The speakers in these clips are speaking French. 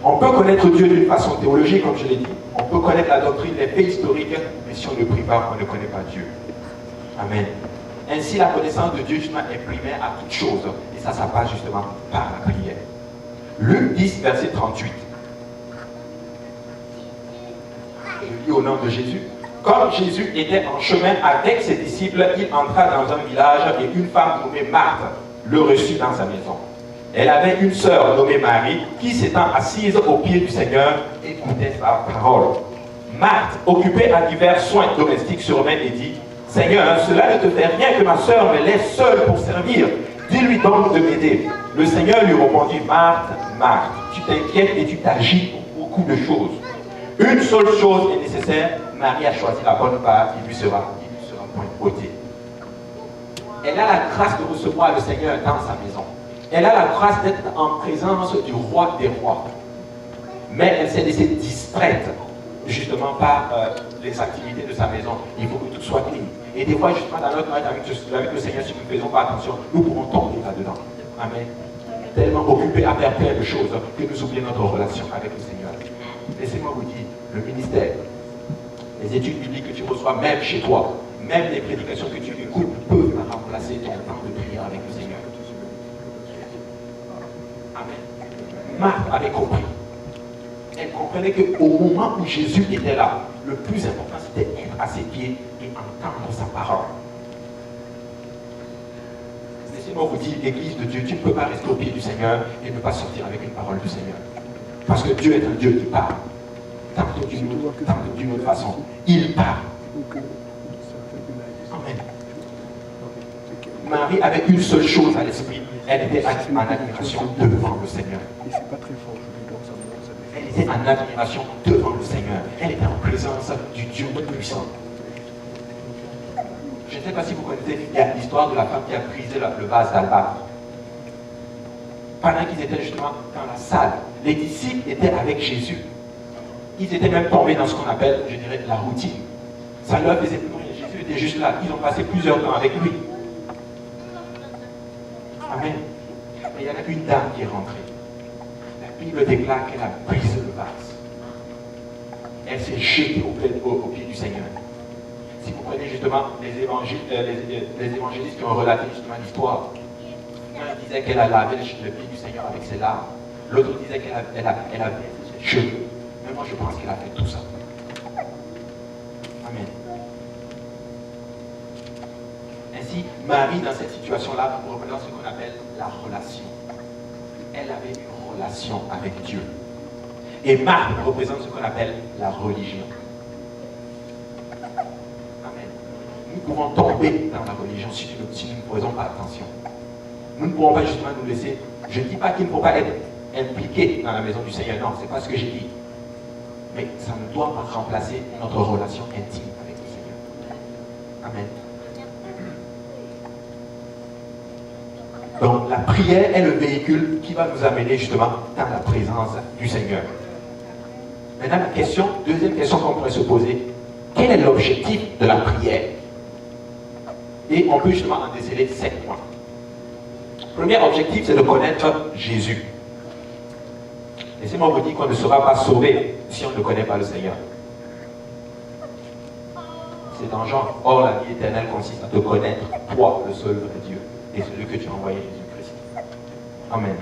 On peut connaître Dieu d'une façon théologique, comme je l'ai dit. On peut connaître la doctrine, les faits historiques, mais si on ne prie pas, on ne connaît pas Dieu. Amen. Ainsi, la connaissance de Dieu justement est primaire à toute chose. Et ça passe justement par la prière. Luc 10, verset 38. Je lis au nom de Jésus. Comme Jésus était en chemin avec ses disciples, il entra dans un village et une femme nommée Marthe le reçut dans sa maison. Elle avait une sœur nommée Marie qui, s'étant assise aux pieds du Seigneur, écoutait sa parole. Marthe, occupée à divers soins domestiques, se remet et dit: Seigneur, cela ne te fait rien que ma sœur me laisse seule pour servir. Dis-lui donc de m'aider. Le Seigneur lui répondit: Marthe, Marthe, tu t'inquiètes et tu t'agis pour beaucoup de choses. Une seule chose est nécessaire. Marie a choisi la bonne part, il lui sera point ôté. Elle a la grâce de recevoir le Seigneur dans sa maison. Elle a la grâce d'être en présence du roi des rois. Mais elle s'est laissée distraite justement par les activités de sa maison. Il faut que tout soit clean. Et des fois, justement, dans notre marche avec le Seigneur, si nous ne faisons pas attention, nous pourrons tomber là-dedans. Amen. Tellement occupés à faire plein de choses que nous oublions notre relation avec le Seigneur. Laissez-moi vous dire, le ministère, les études bibliques que tu reçois, même chez toi, même les prédications que tu écoutes, peuvent remplacer ton temps de prière avec le Seigneur. Amen. Marthe avait compris. Elle comprenait qu'au moment où Jésus était là, le plus important c'était être à ses pieds et entendre sa parole. Laissez-moi vous dire, Église de Dieu, tu ne peux pas rester au pied du Seigneur et ne pas sortir avec une parole du Seigneur. Parce que Dieu est un Dieu qui parle. Tantôt d'une autre façon. Il parle. Amen. Marie avait une seule chose à l'esprit. Elle était en admiration devant le Seigneur. Elle était en admiration devant le Seigneur. Elle était en présence du Dieu Tout-Puissant. Je ne sais pas si vous connaissez l'histoire de la femme qui a brisé le vase d'albâtre. Pendant qu'ils étaient justement dans la salle, les disciples étaient avec Jésus. Ils étaient même tombés dans ce qu'on appelle, je dirais, la routine. Ça leur faisait plus rien. Jésus était juste là. Ils ont passé plusieurs temps avec lui. Amen. Mais il y en a une dame qui est rentrée. La Bible déclare qu'elle a brisé le vase. Elle s'est jetée au pied du Seigneur. Si vous prenez justement les évangélistes qui ont relaté justement l'histoire, l'un disait qu'elle a lavé le pied du Seigneur avec ses larmes. L'autre disait qu'elle a baissé ses cheveux. Mais moi je pense qu'elle a fait tout ça. Amen. Ainsi, Marie, dans cette situation-là, représente ce qu'on appelle la relation. Elle avait une relation avec Dieu. Et Marthe représente ce qu'on appelle la religion. Amen. Nous pouvons tomber dans la religion si nous ne faisons pas attention. Nous ne pouvons pas justement nous laisser. Je ne dis pas qu'il ne faut pas être impliqué dans la maison du Seigneur. Non, ce n'est pas ce que j'ai dit. Mais ça ne doit pas remplacer notre relation intime avec le Seigneur. Amen. Donc la prière est le véhicule qui va nous amener justement dans la présence du Seigneur. Maintenant, deuxième question qu'on pourrait se poser, quel est l'objectif de la prière? Et on peut justement en déceler 7 points. Premier objectif, c'est de connaître Jésus. Laissez-moi vous dire qu'on ne sera pas sauvé si on ne connaît pas le Seigneur. C'est dans Jean. Or, la vie éternelle consiste à te connaître, toi, le seul vrai Dieu, et celui que tu as envoyé, Jésus-Christ. Amen.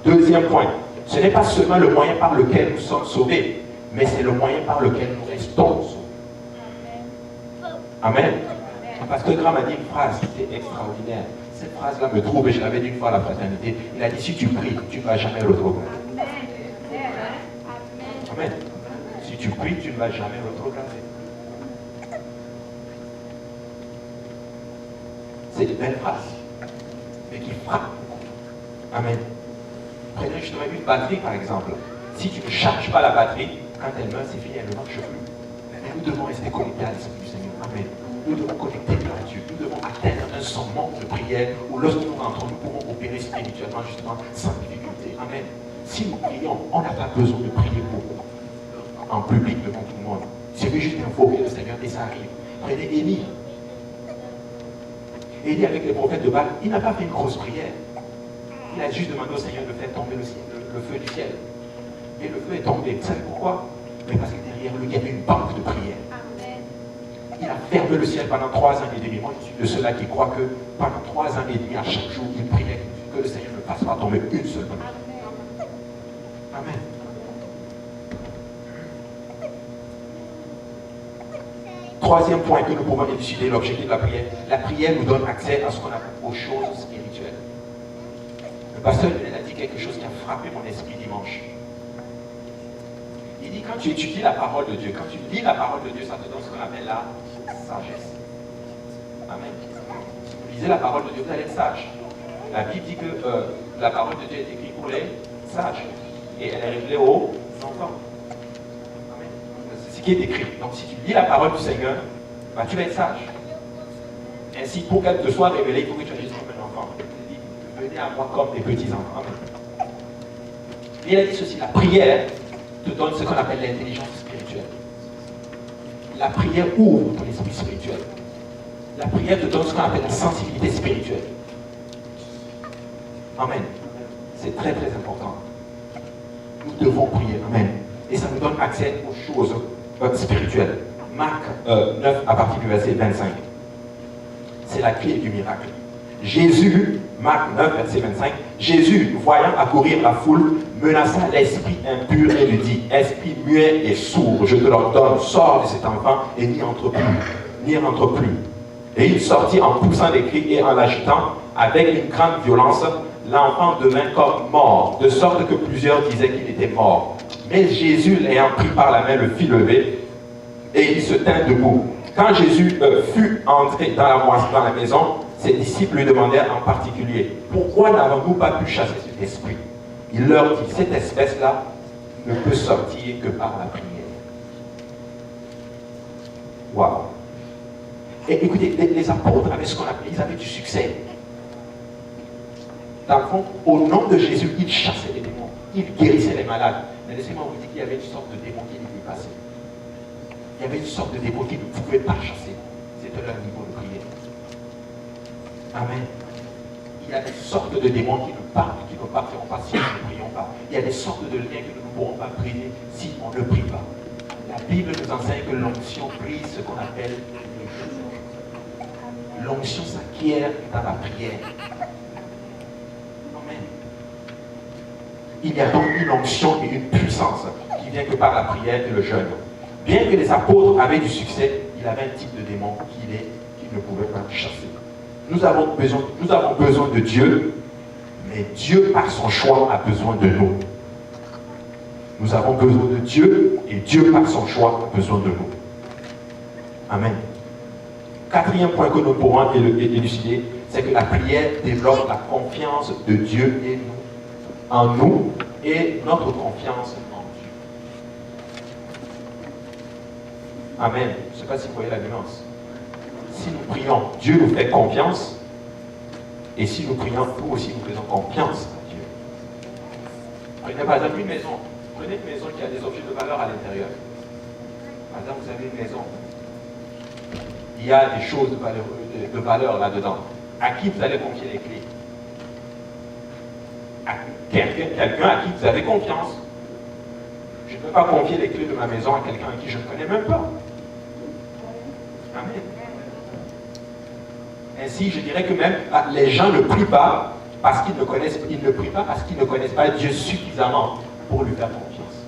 Deuxième point, ce n'est pas seulement le moyen par lequel nous sommes sauvés, mais c'est le moyen par lequel nous restons sauvés. Amen. Parce que Graham a dit une phrase qui était extraordinaire. Cette phrase-là me trouve, et je l'avais dit une fois à la fraternité. Il a dit, si tu pries, tu ne vas jamais rétrograder. Amen. Si tu pries, tu ne vas jamais rétrograder. C'est des belles phrases, mais qui frappent. Amen. Prenez justement une batterie, par exemple. Si tu ne charges pas la batterie, quand elle meurt, c'est fini, elle ne marche plus. Mais nous devons rester connectés à l'Esprit du Seigneur. Amen. Nous devons connecter à Dieu. Nous devons atteindre un summum de prière où lorsque nous rentrons, nous pourrons opérer spirituellement, justement, sans difficulté. Amen. Si nous prions, on n'a pas besoin de prier beaucoup en public devant tout le monde. Il suffit juste d'invoquer le Seigneur et ça arrive. Prenez Élie. Élie avec les prophètes de Baal, il n'a pas fait une grosse prière. Il a juste demandé au Seigneur de faire tomber le feu du ciel. Et le feu est tombé. Vous savez pourquoi? Mais parce que derrière lui, il y avait une banque de prière. Il a fermé le ciel pendant 3 ans et demi. Moi, je suis de ceux-là qui croient que pendant 3 ans et demi, à chaque jour, il priait que le Seigneur ne fasse pas tomber une seule nuit. Amen. Troisième point que nous pouvons élucider, l'objectif de la prière. La prière nous donne accès à ce qu'on appelle aux choses spirituelles. Le pasteur Lionel a dit quelque chose qui a frappé mon esprit dimanche. Il dit, quand tu étudies la parole de Dieu, quand tu lis la parole de Dieu, ça te donne ce qu'on appelle la sagesse. Amen. Si vous lisez la parole de Dieu, vous allez être sage. La Bible dit que la parole de Dieu est écrite pour les sages. Et elle est révélée aux enfants. Amen. C'est ce qui est écrit. Donc si tu lis la parole du Seigneur, bah, tu vas être sage. Ainsi, pour qu'elle te soit révélée, il faut que tu agisses comme un enfant. Il dit, venez à moi comme des petits-enfants. Amen. Et il a dit ceci, la prière te donne ce qu'on appelle l'intelligence spirituelle. La prière ouvre ton esprit spirituel. La prière te donne ce qu'on appelle la sensibilité spirituelle. Amen. C'est très très important. Nous devons prier. Amen. Et ça nous donne accès aux choses spirituelles. Marc 9 à partir du verset 25. C'est la clé du miracle. Jésus, Marc 9, verset 25, Jésus, voyant accourir la foule, menaça l'esprit impur et lui dit, esprit muet et sourd, je te l'ordonne, sors de cet enfant et n'y entre plus. Et il sortit en poussant des cris et en l'agitant, avec une grande violence, l'enfant devint comme mort, de sorte que plusieurs disaient qu'il était mort. Mais Jésus, l'ayant pris par la main, le fit lever, et il se tint debout. Quand Jésus fut entré dans la maison, ses disciples lui demandèrent en particulier, pourquoi n'avons-nous pas pu chasser cet esprit? Il leur dit, cette espèce-là ne peut sortir que par la prière. Waouh! Et écoutez, les apôtres avaient ce qu'on appelait, ils avaient du succès. Dans le fond, au nom de Jésus, ils chassaient les démons, ils guérissaient les malades. Mais laissez-moi vous dire qu'il y avait une sorte de démon qui les dépassait. Il y avait une sorte de démon qui ne pouvait pas chasser. C'était leur niveau de prière. Amen. Il y a des sortes de démons qui ne partiront pas si nous ne prions pas. Il y a des sortes de liens que nous ne pourrons pas prier si on ne prie pas. La Bible nous enseigne que l'onction brise ce qu'on appelle les choses. L'onction s'acquiert dans la prière. Amen. Il y a donc une onction et une puissance qui vient que par la prière et le jeûne. Bien que les apôtres avaient du succès, il avait un type de démon qu'ils ne pouvaient pas chasser. Nous avons besoin de Dieu, mais Dieu, par son choix, a besoin de nous. Nous avons besoin de Dieu, et Dieu, par son choix, a besoin de nous. Amen. Quatrième point que nous pourrons élucider, c'est que la prière développe la confiance de Dieu en nous, et notre confiance en Dieu. Amen. Je ne sais pas si vous voyez la nuance. Si nous prions, Dieu nous fait confiance. Et si nous prions, nous aussi nous faisons confiance à Dieu. Prenez par exemple une maison. Prenez une maison qui a des objets de valeur à l'intérieur. Par exemple, vous avez une maison. Il y a des choses de valeur là-dedans. À qui vous allez confier les clés? À quelqu'un à qui vous avez confiance. Je ne peux pas confier les clés de ma maison à quelqu'un à qui je ne connais même pas. Amen. Ainsi, je dirais que même les gens ne prient pas parce qu'ils ne connaissent, pas Dieu suffisamment pour lui faire confiance.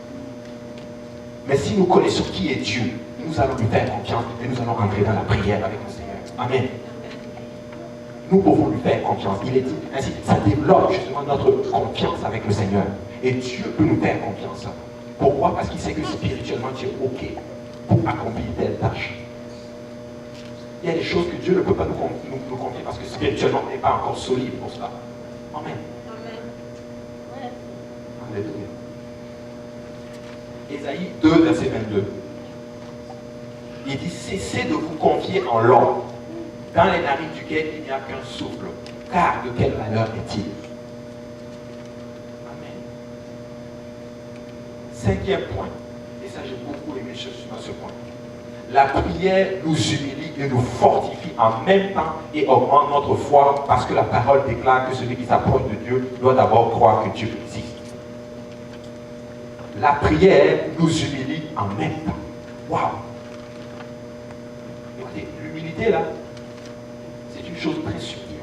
Mais si nous connaissons qui est Dieu, nous allons lui faire confiance et nous allons rentrer dans la prière avec le Seigneur. Amen. Nous pouvons lui faire confiance. Il est dit ainsi, ça développe justement notre confiance avec le Seigneur. Et Dieu peut nous faire confiance. Pourquoi? Parce qu'il sait que spirituellement tu es OK pour accomplir telle tâche. Il y a des choses que Dieu ne peut pas nous confier parce que spirituellement on n'est pas encore solide pour cela. Amen. Amen. Alléluia. Ésaïe 2, verset 22. Il dit, cessez de vous confier en l'homme, dans les narines duquel il n'y a qu'un souffle, car de quelle valeur est-il? Amen. Cinquième point, et ça j'ai beaucoup aimé sur ce point. La prière nous humilie et nous fortifie en même temps et augmente notre foi parce que la parole déclare que celui qui s'approche de Dieu doit d'abord croire que Dieu existe. la prière nous humilie en même temps. Waouh! Écoutez, l'humilité là, c'est une chose très subtile.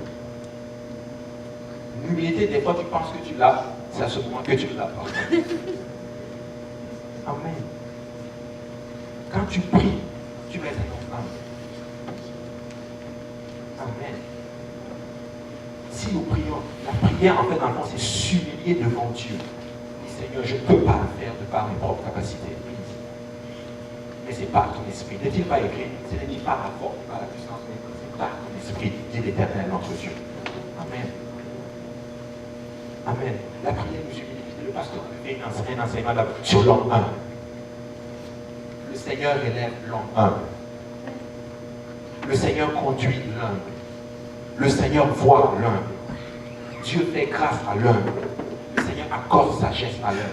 L'humilité, des fois tu penses que tu l'as, c'est à ce moment que tu ne l'as pas. Amen. Quand tu pries, tu vas être humble. Amen. Si nous prions, la prière en fait dans le fond c'est s'humilier devant Dieu. Seigneur, je ne peux pas le faire de par mes propres capacités. Mais c'est par ton esprit. N'est-il pas écrit? Ce n'est ni par la force, ni par la puissance, mais c'est par ton esprit, dit l'Éternel, notre Dieu. Amen. Amen. La prière nous humilie. Le pasteur a fait un enseignement sur l'homme 1. Le Seigneur élève l'homme 1. Le Seigneur conduit l'un. Le Seigneur voit l'un. Dieu fait grâce à l'un. Le Seigneur accorde sagesse à l'un.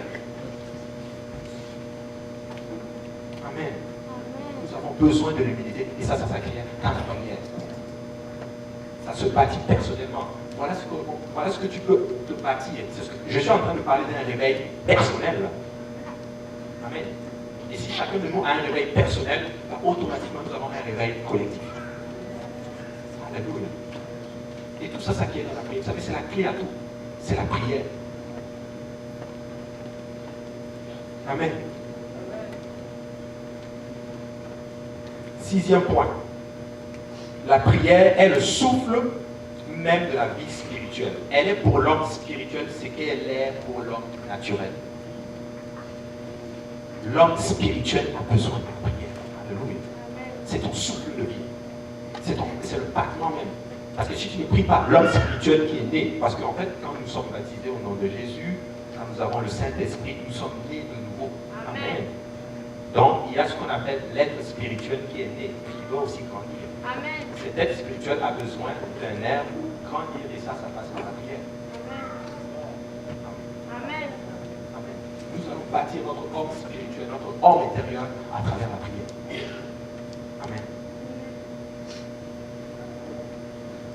Amen. Nous avons besoin de l'humilité. Et ça s'acquiert dans la prière. Ça se bâtit personnellement. Voilà ce que tu peux te bâtir. Je suis en train de parler d'un réveil personnel. Amen. Et si chacun de nous a un réveil personnel, automatiquement nous avons un réveil collectif. Alléluia. Et tout ça s'acquiert dans la prière. Vous savez, c'est la clé à tout. C'est la prière. Amen. 6e point. La prière est le souffle même de la vie spirituelle. Elle est pour l'homme spirituel ce qu'elle est pour l'homme naturel. L'homme spirituel a besoin de la prière. Alléluia. C'est ton souffle de vie. C'est le battement même. Parce que si tu ne pries pas, l'homme spirituel qui est né, parce qu'en fait, quand nous sommes baptisés au nom de Jésus, quand nous avons le Saint-Esprit, nous sommes nés de nouveau. Amen. Donc, il y a ce qu'on appelle l'être spirituel qui est né, qui doit aussi grandir. Amen. Cet être spirituel a besoin d'un air pour grandir, et ça passe par la prière. Amen. Amen. Nous allons bâtir notre homme spirituel, notre homme intérieur à travers la prière. Amen.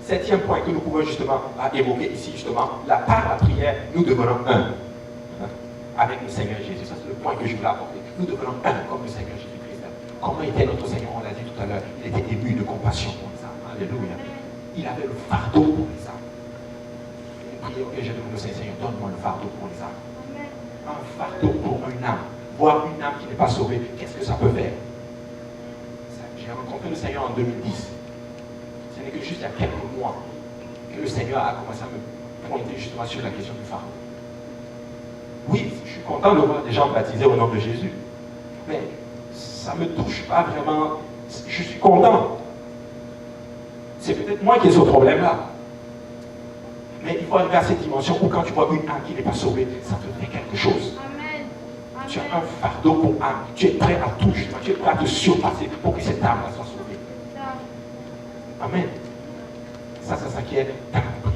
7e point que nous pouvons justement évoquer ici, justement, par la prière, nous devenons un avec le Seigneur Jésus. Ça, c'est le point que je voulais apporter. Nous devenons un comme le Seigneur Jésus-Christ. Comment était notre Seigneur? On l'a dit tout à l'heure. Il était ému de compassion pour les âmes. Alléluia. Il avait le fardeau pour les âmes. Une prière que j'ai demandé au Seigneur, donne-moi le fardeau pour les âmes. Un fardeau pour une âme. Voir une âme qui n'est pas sauvée, qu'est-ce que ça peut faire? J'ai rencontré le Seigneur en 2010. Ce n'est que juste il y a quelques mois que le Seigneur a commencé à me pointer justement sur la question du fardeau. Oui, je suis content de voir des gens baptisés au nom de Jésus. Mais ça ne me touche pas vraiment. Je suis content. C'est peut-être moi qui ai ce problème-là. Mais il faut arriver à cette dimension où quand tu vois une âme qui n'est pas sauvée, ça te fait quelque chose. Amen. Tu as un fardeau pour âme. Tu es prêt à tout, justement. Tu es prêt à te surpasser pour que cette âme-là soit sauvée. Amen. Ça s'acquiert dans la prière.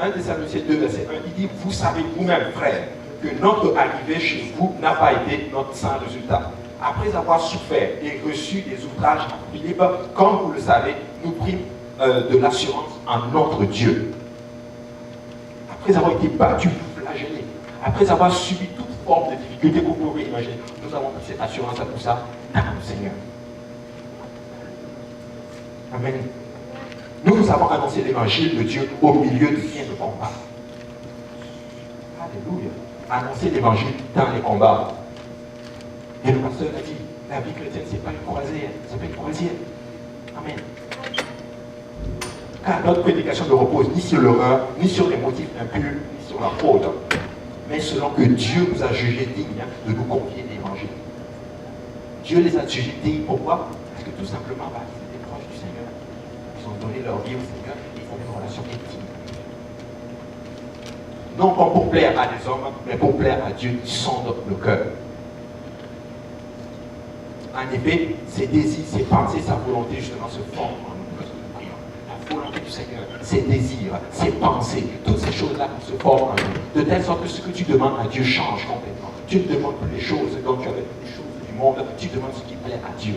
1 Thessaloniciens 2, verset 1, il dit, vous savez vous-même, frères, que notre arrivée chez vous n'a pas été notre sans résultat. Après avoir souffert et reçu des outrages à Philippe, comme vous le savez, nous prîmes de l'assurance en notre Dieu. Après avoir été battus, flagellés, après avoir subi toute forme de difficulté que vous pouvez imaginer, nous avons pris cette assurance à tout ça dans le Seigneur. Amen. Nous avons annoncé l'évangile de Dieu au milieu de bien de combats. Alléluia. Annoncer l'évangile dans les combats. Et le pasteur a dit, la vie chrétienne, ce n'est pas une croisière, c'est pas une croisière. Amen. Car notre prédication ne repose ni sur l'horreur, ni sur les motifs impurs, ni sur la faute, mais selon que Dieu nous a jugés dignes de nous confier l'évangile. Dieu les a jugés dignes, pourquoi? Parce que tout simplement, ils étaient proches du Seigneur. Ils ont donné leur vie au Seigneur et ils ont une relation intime. Non pas pour plaire à des hommes, mais pour plaire à Dieu qui sonde le cœur. En effet, ses désirs, ses pensées, sa volonté justement se forment en nous lorsque nous prions. La volonté du Seigneur, ses désirs, ses pensées, toutes ces choses-là se forment en nous. De telle sorte que ce que tu demandes à Dieu change complètement. Tu ne demandes plus les choses dont tu avais les choses du monde, tu demandes ce qui plaît à Dieu.